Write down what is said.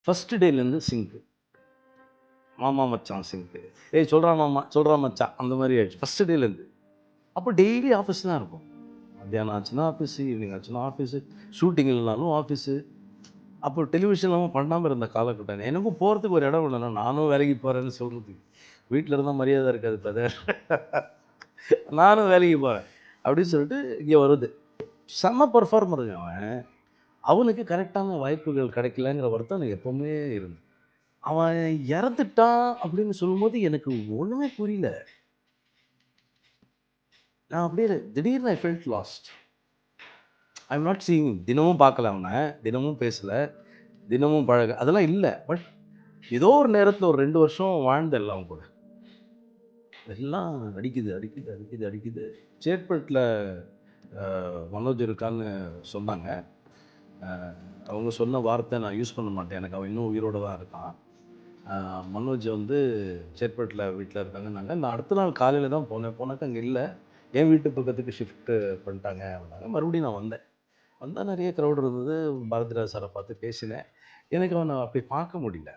First டேலேருந்து சிங்க்கு. மாமா மச்சான் சிங்க்கு. ஏய் சொல்றா மாமா, சொல்றா மச்சான் அந்த மாரி ஆயிடுச்சு. ஃபர்ஸ்ட் டேலேருந்து. அப்போ டெய்லி ஆஃபீஸ் தான் இருக்கும். மத்தியானம் ஆச்சுன்னா ஆஃபீஸு, ஈவினிங் ஆச்சுன்னா ஆஃபீஸு, ஷூட்டிங் இல்லனாலும் ஆஃபீஸு. அப்போ டெலிவிஷன் இல்லாமல் பண்ணாமல் இருந்த காலகட்டம். எனக்கும் போகிறதுக்கு ஒரு இடம் இல்லைண்ணா. நானும் வேலைக்கு போகிறேன்னு சொல்கிறதுக்கு. வீட்டில் இருந்தால் மரியாதை இருக்காது பிரதர். நானும் வேலைக்கு போகிறேன் அப்படின்னு சொல்லிட்டு இங்கே வருது. செம்ம பெர்ஃபார்மருங்க அவன். அவனுக்கு கரெக்டான வாய்ப்புகள் கிடைக்கலங்கிற வருத்தம் எனக்கு எப்பவுமே இருந்தது. அவன் இறந்துட்டான் அப்படின்னு சொல்லும்போது எனக்கு ஒன்றுமே புரியல. நான் அப்படியே திடீர்னு I felt last. I am not seeing. தினமும் பார்க்கல அவனை, தினமும் பேசல, தினமும் அதெல்லாம் இல்லை. பட் ஏதோ ஒரு நேரத்தில் ஒரு 2 வருஷம் வாழ்ந்தல்ல அவன் கூட. எல்லாம் அடிக்குது அடிக்குது அடிக்குது அடிக்குது. சேட்பட்டில் மனோஜ் இருக்கான்னு சொன்னாங்க. அவங்க சொன்ன வார்த்தை நான் யூஸ் பண்ண மாட்டேன். எனக்கு அவன் இன்னும் உயிரோடு தான் இருக்கான். மனோஜ் வந்து சேட்பட்டில் வீட்டில் இருக்காங்கன்னாங்க. நான் அடுத்த நாள் காலையில் தான் போனேன். போனாக்கா அங்கே இல்லை. என் வீட்டு பக்கத்துக்கு ஷிஃப்ட்டு பண்ணிட்டாங்க அப்படின்னாங்க. மறுபடியும் நான் வந்தேன். வந்தால் நிறைய க்ரௌட் இருந்தது. பாரதிராஜ் சாரை பார்த்து பேசினேன். எனக்கு அவனை அப்படி பார்க்க முடியல.